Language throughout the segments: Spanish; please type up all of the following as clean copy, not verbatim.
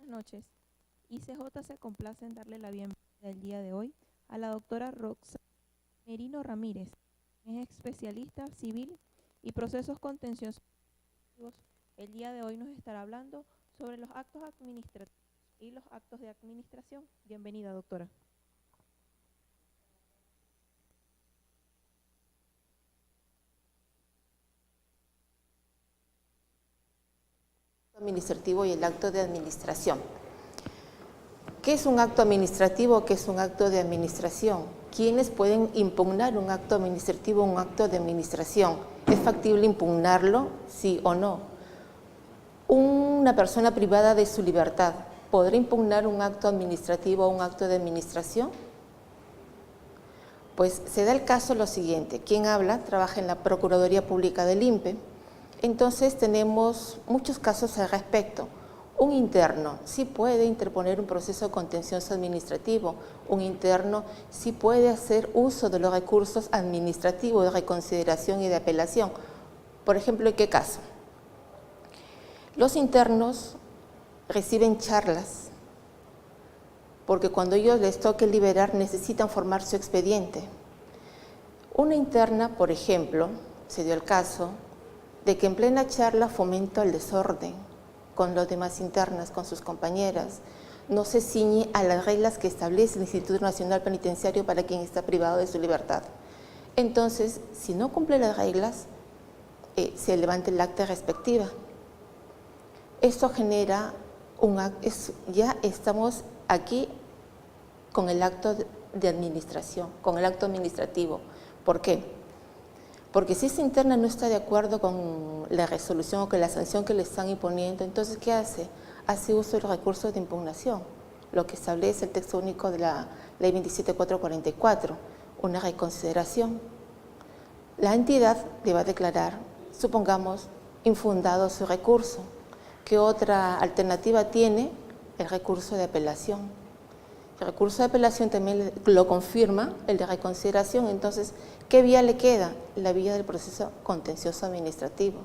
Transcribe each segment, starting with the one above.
noches. ICJ se complace en darle la bienvenida el día de hoy a la doctora Roxana Merino Ramírez, que es especialista civil y procesos contenciosos. El día de hoy nos estará hablando sobre los actos administrativos y los actos de administración. Bienvenida, doctora. Administrativo y el acto de administración. ¿Qué es un acto administrativo? ¿Qué es un acto de administración? ¿Quiénes pueden impugnar un acto administrativo o un acto de administración? ¿Es factible impugnarlo? Sí o no. Una persona privada de su libertad, ¿podrá impugnar un acto administrativo o un acto de administración? Pues se da el caso lo siguiente. Quien habla trabaja en la Procuraduría Pública del INPE. Entonces tenemos muchos casos al respecto. Un interno sí puede interponer un proceso contencioso administrativo. Un interno sí puede hacer uso de los recursos administrativos de reconsideración y de apelación. Por ejemplo, ¿en qué caso? Los internos reciben charlas porque cuando ellos les toque liberar necesitan formar su expediente. Una interna, por ejemplo, se dio el caso de que en plena charla fomenta el desorden con los demás internas, con sus compañeras, no se ciñe a las reglas que establece el Instituto Nacional Penitenciario para quien está privado de su libertad. Entonces, si no cumple las reglas, se levanta el acta respectiva. Esto genera ya estamos aquí con el acto de administración, con el acto administrativo. ¿Por qué? Porque si esa interna no está de acuerdo con la resolución o con la sanción que le están imponiendo, entonces, ¿qué hace? Hace uso de los recursos de impugnación, lo que establece el texto único de la Ley 27444, una reconsideración. La entidad le va a declarar, supongamos, infundado su recurso. ¿Qué otra alternativa tiene? El recurso de apelación. El recurso de apelación también lo confirma, el de reconsideración. Entonces, ¿qué vía le queda? La vía del proceso contencioso administrativo.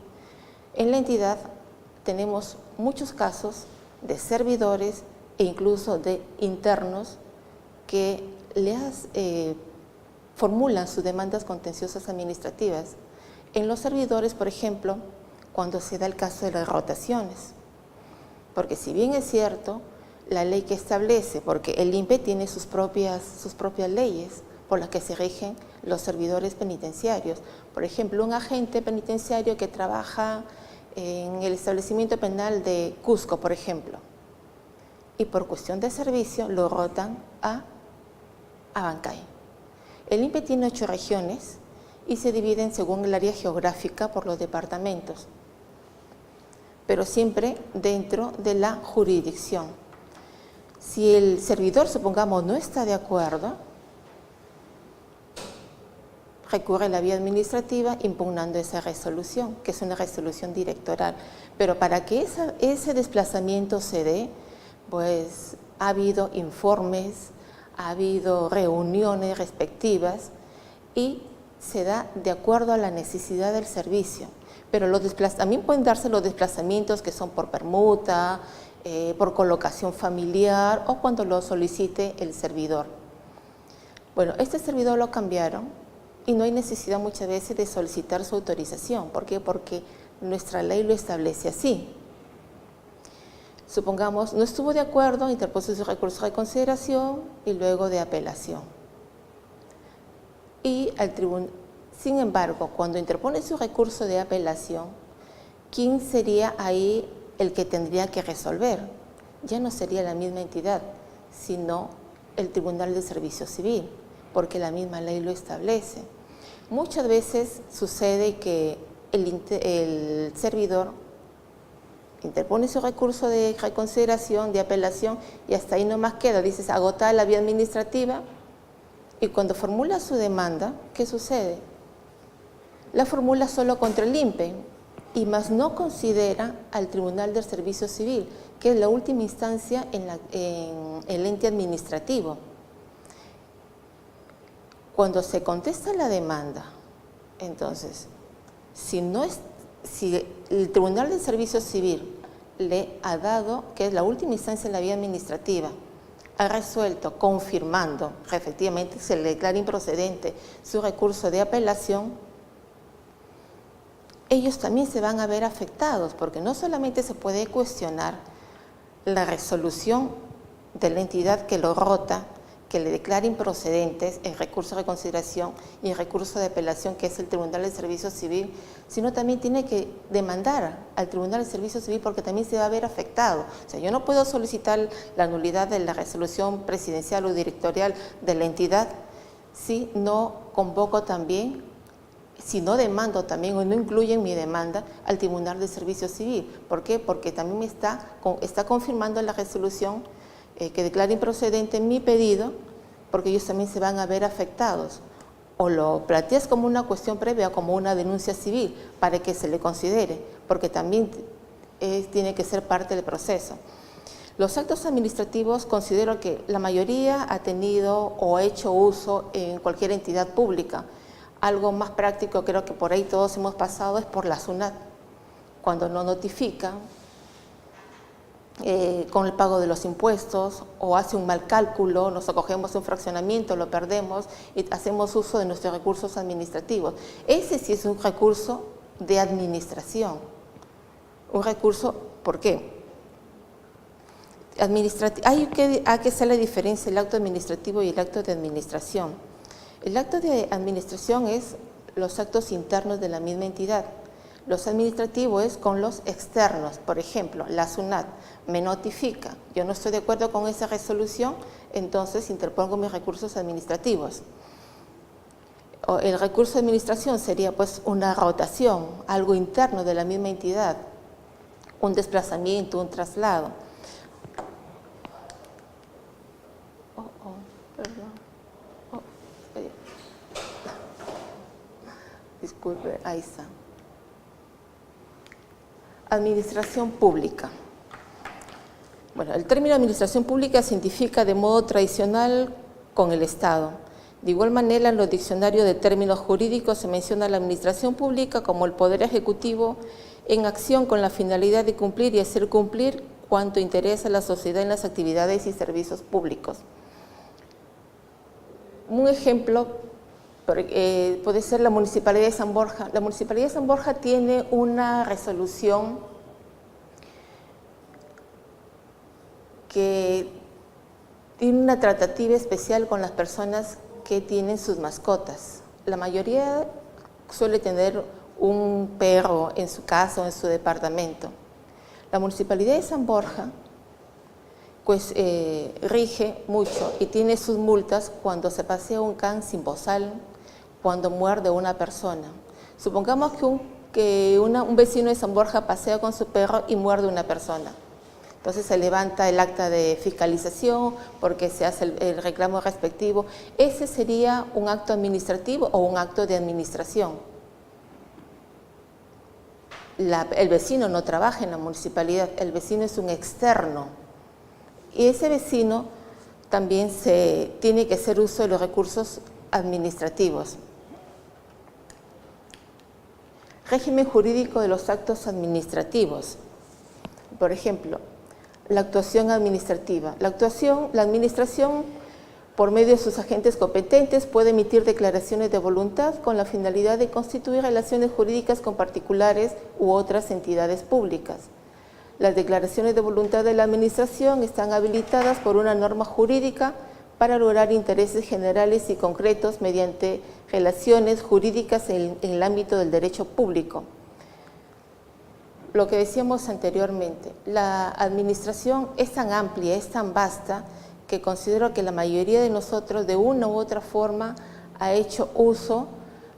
En la entidad tenemos muchos casos de servidores e incluso de internos que formulan sus demandas contenciosas administrativas. En los servidores, por ejemplo, cuando se da el caso de las rotaciones. Porque si bien es cierto, la ley que establece, porque el INPE tiene sus propias leyes por las que se rigen los servidores penitenciarios. Por ejemplo, un agente penitenciario que trabaja en el establecimiento penal de Cusco, por ejemplo, y por cuestión de servicio lo rotan a Abancay. El INPE tiene 8 regiones y se dividen según el área geográfica por los departamentos, pero siempre dentro de la jurisdicción. Si el servidor, supongamos, no está de acuerdo, recurre a la vía administrativa impugnando esa resolución, que es una resolución directoral. Pero para que ese desplazamiento se dé, pues ha habido informes, ha habido reuniones respectivas y se da de acuerdo a la necesidad del servicio. Pero también pueden darse los desplazamientos que son por permuta, por colocación familiar o cuando lo solicite el servidor. Bueno, este servidor lo cambiaron y no hay necesidad muchas veces de solicitar su autorización. ¿Por qué? Porque nuestra ley lo establece así. Supongamos, no estuvo de acuerdo, interpuso su recurso de reconsideración y luego de apelación. Y al tribunal, sin embargo, cuando interpone su recurso de apelación, ¿quién sería ahí el que tendría que resolver? Ya no sería la misma entidad, sino el Tribunal de Servicio Civil, porque la misma ley lo establece. Muchas veces sucede que el servidor interpone su recurso de reconsideración, de apelación, y hasta ahí nomás queda, dices, agotada la vía administrativa, y cuando formula su demanda, ¿qué sucede? La formula solo contra el INPE, y más no considera al Tribunal del Servicio Civil, que es la última instancia en el ente administrativo. Cuando se contesta la demanda, entonces, si el Tribunal del Servicio Civil le ha dado, que es la última instancia en la vía administrativa, ha resuelto confirmando que efectivamente se le declara improcedente su recurso de apelación, ellos también se van a ver afectados, porque no solamente se puede cuestionar la resolución de la entidad que lo rota, que le declara improcedentes el recurso de reconsideración y el recurso de apelación, que es el Tribunal de Servicio Civil, sino también tiene que demandar al Tribunal de Servicio Civil porque también se va a ver afectado. O sea, yo no puedo solicitar la nulidad de la resolución presidencial o directorial de la entidad si no convoco también, si no demando también o no incluye en mi demanda al Tribunal de Servicio Civil. ¿Por qué? Porque también me está confirmando la resolución que declara improcedente mi pedido, porque ellos también se van a ver afectados. O lo planteas como una cuestión previa, como una denuncia civil, para que se le considere, porque también tiene que ser parte del proceso. Los actos administrativos considero que la mayoría ha tenido o ha hecho uso en cualquier entidad pública. Algo más práctico, creo que por ahí todos hemos pasado, es por la SUNAT. Cuando no notifica con el pago de los impuestos o hace un mal cálculo, nos acogemos un fraccionamiento, lo perdemos y hacemos uso de nuestros recursos administrativos. Ese sí es un recurso de administración. Un recurso, ¿por qué? Hay que hacer la diferencia el acto administrativo y el acto de administración. El acto de administración es los actos internos de la misma entidad. Los administrativos es con los externos. Por ejemplo, la SUNAT me notifica, yo no estoy de acuerdo con esa resolución, entonces interpongo mis recursos administrativos. El recurso de administración sería pues una rotación, algo interno de la misma entidad, un desplazamiento, un traslado. Perdón. Disculpe, ahí está. Administración pública. Bueno, el término administración pública se identifica de modo tradicional con el Estado. De igual manera, en los diccionarios de términos jurídicos se menciona la administración pública como el poder ejecutivo en acción con la finalidad de cumplir y hacer cumplir cuanto interesa a la sociedad en las actividades y servicios públicos. Un ejemplo puede ser la Municipalidad de San Borja. La Municipalidad de San Borja tiene una resolución que tiene una tratativa especial con las personas que tienen sus mascotas. La mayoría suele tener un perro en su casa o en su departamento. La Municipalidad de San Borja pues rige mucho y tiene sus multas cuando se pasea un can sin bozal, cuando muerde a una persona. Supongamos que un vecino de San Borja pasea con su perro y muerde a una persona. Entonces se levanta el acta de fiscalización porque se hace el reclamo respectivo. Ese sería un acto administrativo o un acto de administración. El vecino no trabaja en la municipalidad, el vecino es un externo. Y ese vecino también tiene que hacer uso de los recursos administrativos. Régimen jurídico de los actos administrativos. Por ejemplo, la actuación administrativa. La administración, por medio de sus agentes competentes, puede emitir declaraciones de voluntad con la finalidad de constituir relaciones jurídicas con particulares u otras entidades públicas. Las declaraciones de voluntad de la administración están habilitadas por una norma jurídica para lograr intereses generales y concretos mediante relaciones jurídicas en el ámbito del derecho público. Lo que decíamos anteriormente, la administración es tan amplia, es tan vasta, que considero que la mayoría de nosotros de una u otra forma ha hecho uso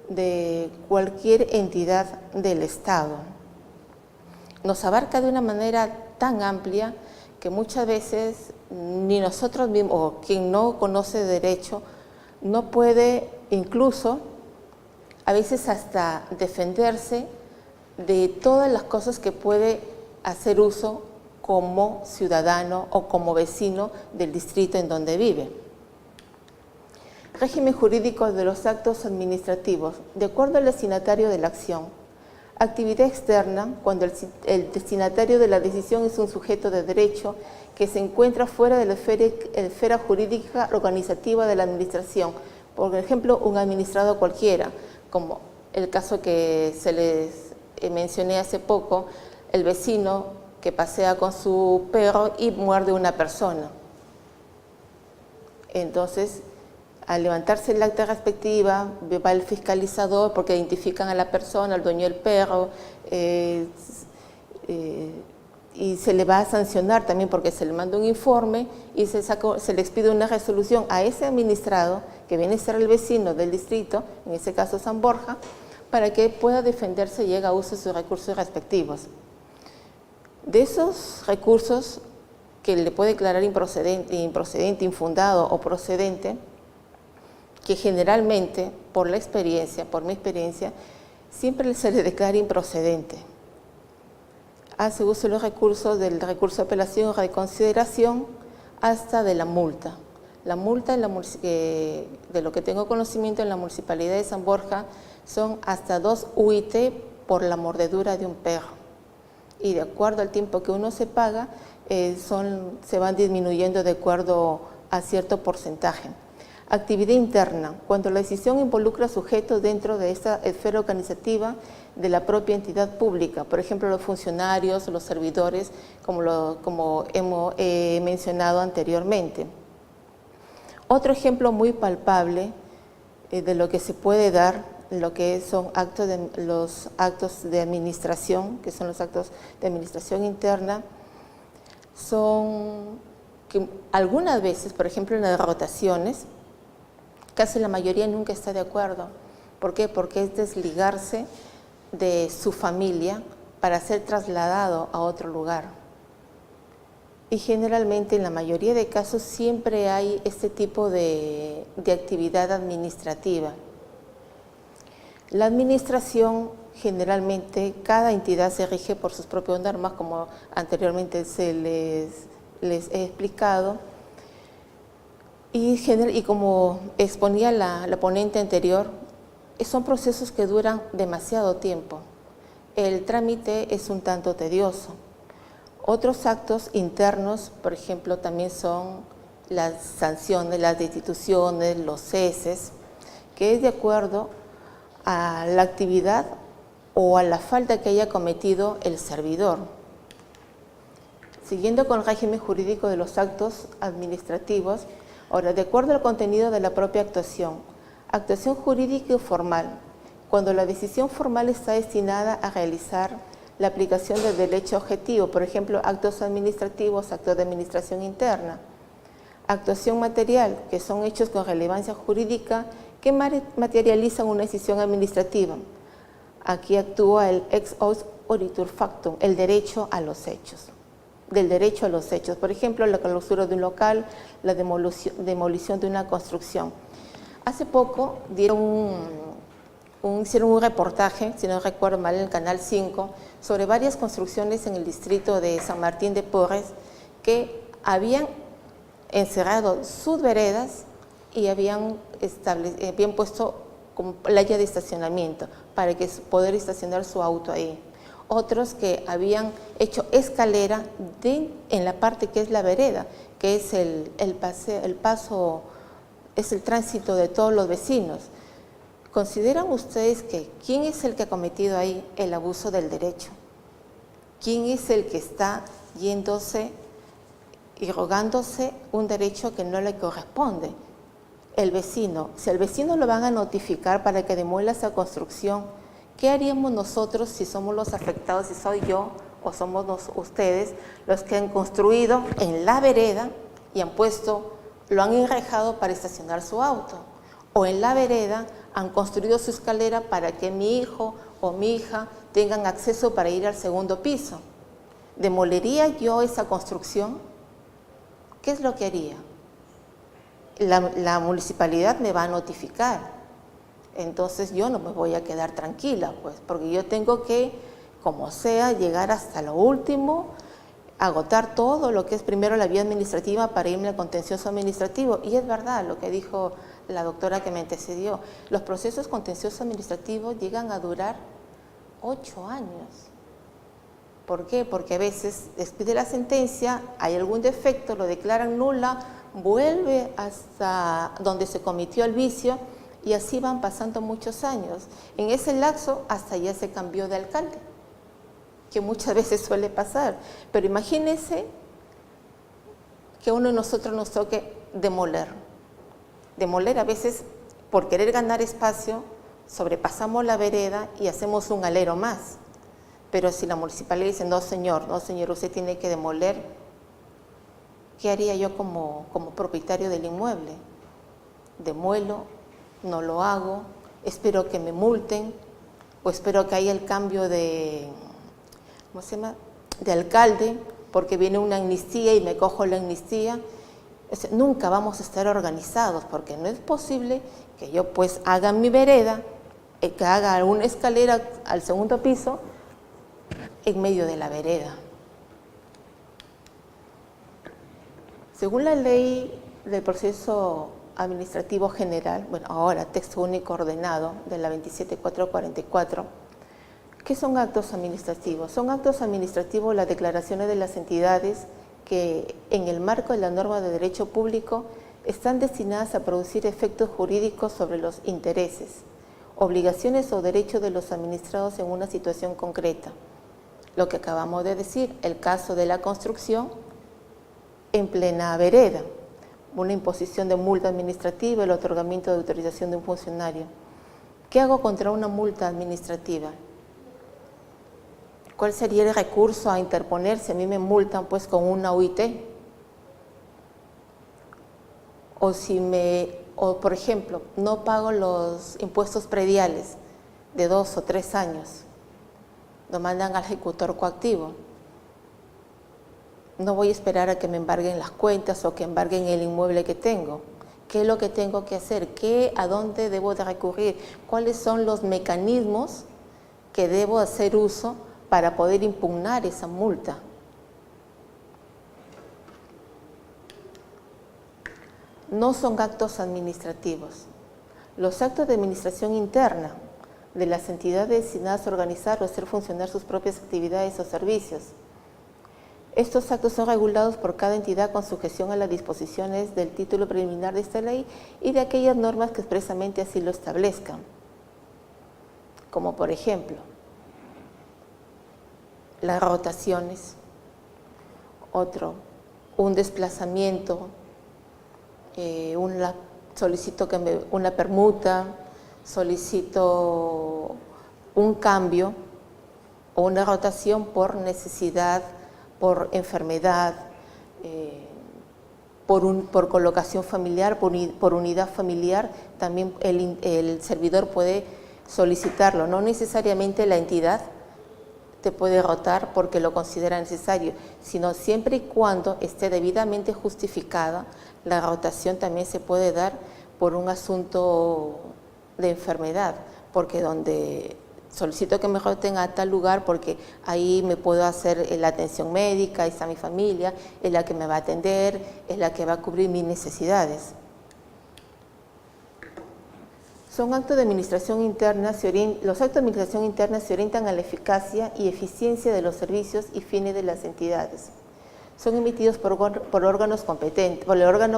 de cualquier entidad del Estado. Nos abarca de una manera tan amplia que muchas veces ni nosotros mismos o quien no conoce derecho no puede incluso a veces hasta defenderse de todas las cosas que puede hacer uso como ciudadano o como vecino del distrito en donde vive. Régimen jurídico de los actos administrativos. De acuerdo al destinatario de la acción, Actividad externa, cuando el destinatario de la decisión es un sujeto de derecho que se encuentra fuera de la esfera jurídica organizativa de la administración. Por ejemplo, un administrado cualquiera, como el caso que se les mencioné hace poco, el vecino que pasea con su perro y muerde a una persona. Entonces, al levantarse el acta respectiva, va el fiscalizador porque identifican a la persona, al dueño del perro, y se le va a sancionar también porque se le manda un informe y se le expide una resolución a ese administrado, que viene a ser el vecino del distrito, en ese caso San Borja, para que pueda defenderse y haga uso de sus recursos respectivos. De esos recursos que le puede declarar improcedente, infundado o procedente, que generalmente, por mi experiencia, siempre se le declara improcedente. Hace uso de los recursos del recurso de apelación o reconsideración hasta de la multa. La multa, de lo que tengo conocimiento en la Municipalidad de San Borja, son hasta 2 UIT por la mordedura de un perro. Y de acuerdo al tiempo que uno se paga, se van disminuyendo de acuerdo a cierto porcentaje. Actividad interna, cuando la decisión involucra sujetos dentro de esta esfera organizativa de la propia entidad pública, por ejemplo, los funcionarios, los servidores, como hemos mencionado anteriormente. Otro ejemplo muy palpable de lo que se puede dar, lo que son los actos de administración, que son los actos de administración interna, son que algunas veces, por ejemplo, en las rotaciones, casi la mayoría nunca está de acuerdo. ¿Por qué? Porque es desligarse de su familia para ser trasladado a otro lugar. Y generalmente, en la mayoría de casos, siempre hay este tipo de actividad administrativa. La administración, generalmente, cada entidad se rige por sus propias normas, como anteriormente les he explicado. Y como exponía la ponente anterior, son procesos que duran demasiado tiempo. El trámite es un tanto tedioso. Otros actos internos, por ejemplo, también son las sanciones, las destituciones, los ceses, que es de acuerdo a la actividad o a la falta que haya cometido el servidor. Siguiendo con el régimen jurídico de los actos administrativos, ahora, de acuerdo al contenido de la propia actuación jurídica y formal, cuando la decisión formal está destinada a realizar la aplicación del derecho objetivo, por ejemplo, actos administrativos, actos de administración interna. Actuación material, que son hechos con relevancia jurídica que materializan una decisión administrativa. Aquí actúa el ex oritur factum, el derecho a los hechos. Del derecho a los hechos, por ejemplo, la clausura de un local, la demolición de una construcción. Hace poco hicieron un reportaje, si no recuerdo mal, en el Canal 5, sobre varias construcciones en el distrito de San Martín de Porres que habían encerrado sus veredas y habían puesto como playa de estacionamiento para poder estacionar su auto ahí. Otros que habían hecho escalera en la parte que es la vereda, que es el paso, es el tránsito de todos los vecinos. ¿Consideran ustedes que quién es el que ha cometido ahí el abuso del derecho? ¿Quién es el que está yéndose y rogándose un derecho que no le corresponde? El vecino. Si al vecino lo van a notificar para que demuela esa construcción, ¿qué haríamos nosotros si somos los afectados, si soy yo o somos ustedes los que han construido en la vereda y lo han enrejado para estacionar su auto? O en la vereda han construido su escalera para que mi hijo o mi hija tengan acceso para ir al segundo piso. ¿Demolería yo esa construcción? ¿Qué es lo que haría? La municipalidad me va a notificar. Entonces yo no me voy a quedar tranquila, pues, porque yo tengo que, como sea, llegar hasta lo último, agotar todo lo que es primero la vía administrativa para irme al contencioso administrativo. Y es verdad lo que dijo la doctora que me antecedió. Los procesos contenciosos administrativos llegan a durar 8 años. ¿Por qué? Porque a veces expide la sentencia, hay algún defecto, lo declaran nula, vuelve hasta donde se cometió el vicio y así van pasando muchos años. En ese lapso hasta ya se cambió de alcalde, que muchas veces suele pasar. Pero imagínense que a uno de nosotros nos toque demoler. Demoler a veces por querer ganar espacio, sobrepasamos la vereda y hacemos un alero más. Pero si la municipalidad dice, no señor, usted tiene que demoler, ¿qué haría yo como propietario del inmueble? Demuelo, no lo hago, espero que me multen, o espero que haya el cambio de, ¿cómo se llama?, de alcalde, porque viene una amnistía y me cojo la amnistía. Nunca vamos a estar organizados, porque no es posible que yo pues haga mi vereda, que haga una escalera al segundo piso, en medio de la vereda. Según la ley del proceso administrativo general, bueno, ahora texto único ordenado de la 27444, ¿qué son actos administrativos? Son actos administrativos las declaraciones de las entidades que en el marco de la norma de derecho público están destinadas a producir efectos jurídicos sobre los intereses, obligaciones o derechos de los administrados en una situación concreta. Lo que acabamos de decir, el caso de la construcción en plena vereda, una imposición de multa administrativa, el otorgamiento de autorización de un funcionario. ¿Qué hago contra una multa administrativa? ¿Cuál sería el recurso a interponer si a mí me multan pues con una UIT? O por ejemplo, no pago los impuestos prediales de 2 o 3 años. Lo mandan al ejecutor coactivo. No voy a esperar a que me embarguen las cuentas o que embarguen el inmueble que tengo. ¿Qué es lo que tengo que hacer? ¿A dónde debo de recurrir? ¿Cuáles son los mecanismos que debo hacer uso para poder impugnar esa multa? No son actos administrativos. Los actos de administración interna de las entidades destinadas a organizar o hacer funcionar sus propias actividades o servicios. Estos actos son regulados por cada entidad con sujeción a las disposiciones del título preliminar de esta ley y de aquellas normas que expresamente así lo establezcan. Como por ejemplo, las rotaciones, un desplazamiento, solicito una permuta, solicito un cambio o una rotación por necesidad, por enfermedad, por colocación familiar, por unidad familiar. También el servidor puede solicitarlo, no necesariamente la entidad te puede rotar porque lo considera necesario, sino siempre y cuando esté debidamente justificada. La rotación también se puede dar por un asunto de enfermedad, porque donde solicito que me roten a tal lugar porque ahí me puedo hacer la atención médica, ahí está mi familia, es la que me va a atender, es la que va a cubrir mis necesidades. Son actos de administración interna, los actos de administración interna se orientan a la eficacia y eficiencia de los servicios y fines de las entidades. Son emitidos por el órgano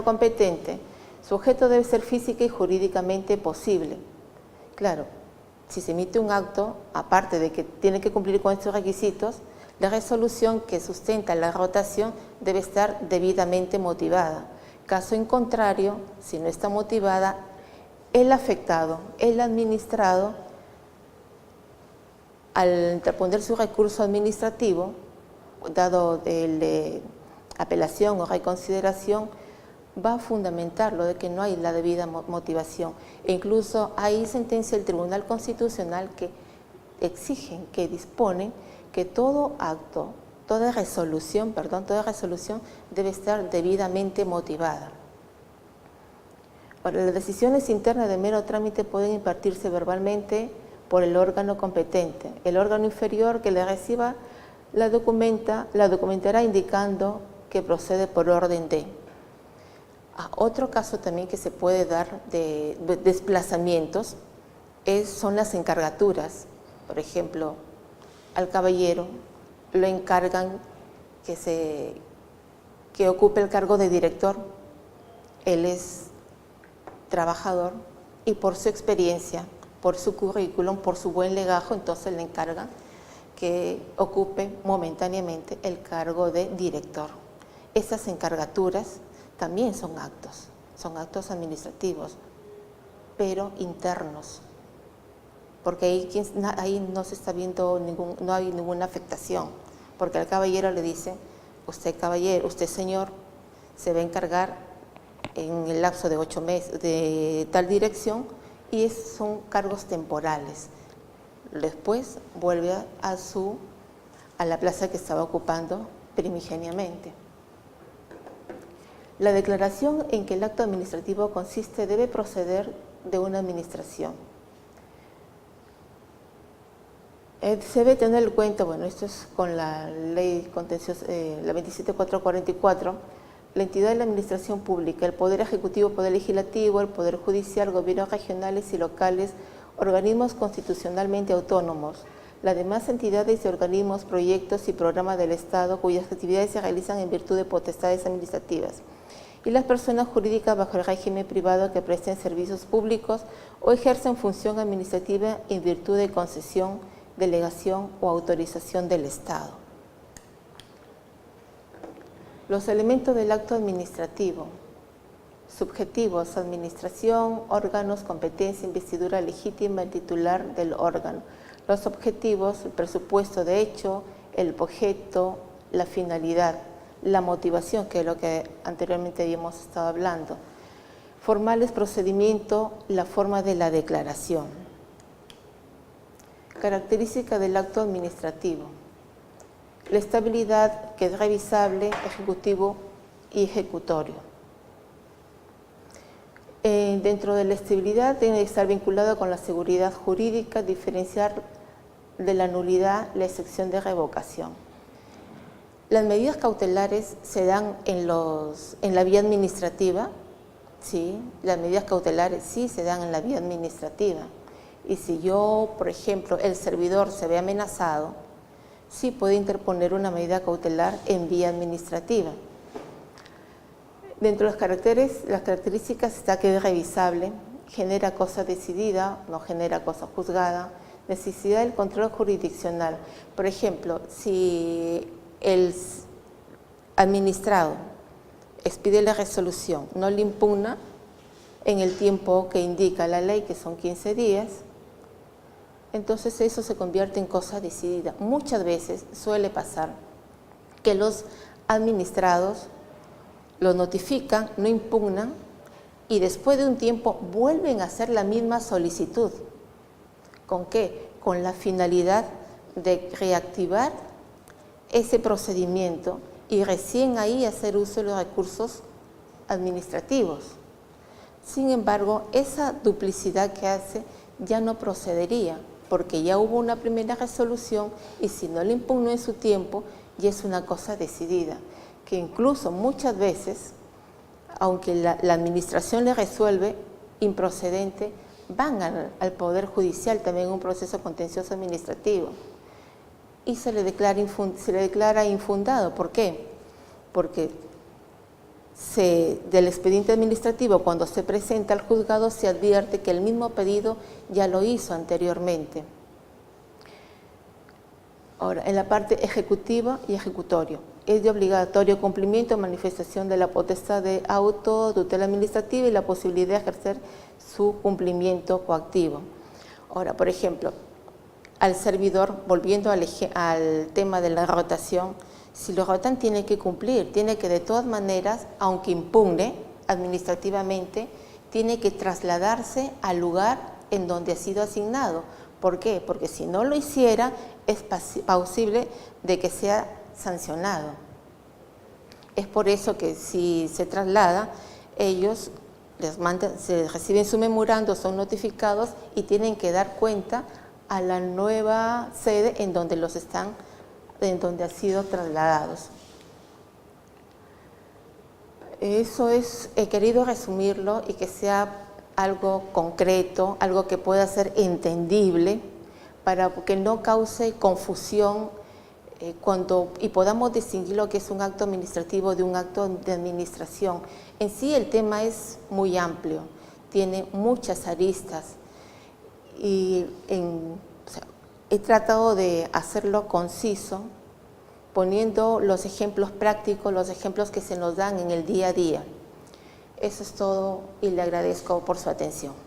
competente. Su objeto debe ser física y jurídicamente posible. Claro, si se emite un acto, aparte de que tiene que cumplir con estos requisitos, la resolución que sustenta la rotación debe estar debidamente motivada. Caso en contrario, si no está motivada, el afectado, el administrado, al interponer su recurso administrativo, dado el de apelación o reconsideración, va a fundamentarlo de que no hay la debida motivación. E incluso hay sentencia del Tribunal Constitucional que exigen, que disponen que todo acto, toda resolución debe estar debidamente motivada. Para las decisiones internas de mero trámite pueden impartirse verbalmente por el órgano competente. El órgano inferior que le reciba la documentará indicando que procede por orden de. Otro caso también que se puede dar de desplazamientos son las encargaturas. Por ejemplo, al caballero lo encargan que ocupe el cargo de director. Él es trabajador y por su experiencia, por su currículum, por su buen legajo, entonces le encargan que ocupe momentáneamente el cargo de director. Esas encargaturas también son actos administrativos, pero internos, porque ahí no se está viendo no hay ninguna afectación, porque al caballero le dicen, usted caballero, usted señor, se va a encargar en el lapso de 8 meses de tal dirección, y son cargos temporales. Después vuelve a la plaza que estaba ocupando primigeniamente. La declaración en que el acto administrativo consiste debe proceder de una administración. Se debe tener en cuenta, bueno, esto es con la ley contenciosa, la 27444, la entidad de la administración pública, el Poder Ejecutivo, Poder Legislativo, el Poder Judicial, gobiernos regionales y locales, organismos constitucionalmente autónomos, las demás entidades y organismos, proyectos y programas del Estado cuyas actividades se realizan en virtud de potestades administrativas, y las personas jurídicas bajo el régimen privado que presten servicios públicos o ejercen función administrativa en virtud de concesión, delegación o autorización del Estado. Los elementos del acto administrativo: subjetivos, administración, órganos, competencia, investidura legítima, el titular del órgano. Los objetivos: el presupuesto de hecho, el objeto, la finalidad, la motivación, que es lo que anteriormente habíamos estado hablando. Formales: procedimiento, la forma de la declaración. Característica del acto administrativo: la estabilidad, que es revisable, ejecutivo y ejecutorio. Dentro de la estabilidad tiene que estar vinculado con la seguridad jurídica, diferenciar de la nulidad la excepción de revocación. Las medidas cautelares se dan en la vía administrativa, ¿sí? Las medidas cautelares sí se dan en la vía administrativa. Y si yo, por ejemplo, el servidor se ve amenazado, sí puede interponer una medida cautelar en vía administrativa. Dentro de las características está que es revisable, genera cosa decidida, no genera cosa juzgada, necesidad del control jurisdiccional. Por ejemplo, si el administrado expide la resolución, no le impugna en el tiempo que indica la ley, que son 15 días, entonces eso se convierte en cosa decidida. Muchas veces suele pasar que los administrados lo notifican, no impugnan, y después de un tiempo vuelven a hacer la misma solicitud. ¿Con qué? Con la finalidad de reactivar ese procedimiento y recién ahí hacer uso de los recursos administrativos. Sin embargo, esa duplicidad que hace ya no procedería, porque ya hubo una primera resolución y si no le impugnó en su tiempo, ya es una cosa decidida, que incluso muchas veces, aunque la administración le resuelve improcedente, van al Poder Judicial también un proceso contencioso administrativo y se le declara infundado. ¿Por qué? Porque del expediente administrativo, cuando se presenta al juzgado, se advierte que el mismo pedido ya lo hizo anteriormente. Ahora, en la parte ejecutiva y ejecutorio, es de obligatorio cumplimiento, manifestación de la potestad de autotutela administrativa y la posibilidad de ejercer su cumplimiento coactivo. Ahora, por ejemplo, al servidor, volviendo al tema de la rotación, si lo rotan tiene que cumplir, tiene que de todas maneras, aunque impugne administrativamente, tiene que trasladarse al lugar en donde ha sido asignado. ¿Por qué? Porque si no lo hiciera, es posible de que sea sancionado. Es por eso que si se traslada, ellos se reciben su memorando, son notificados y tienen que dar cuenta a la nueva sede en donde han sido trasladados. Eso he querido resumirlo y que sea algo concreto, algo que pueda ser entendible para que no cause confusión y podamos distinguir lo que es un acto administrativo de un acto de administración. En sí el tema es muy amplio, tiene muchas aristas y he tratado de hacerlo conciso, poniendo los ejemplos prácticos, los ejemplos que se nos dan en el día a día. Eso es todo y le agradezco por su atención.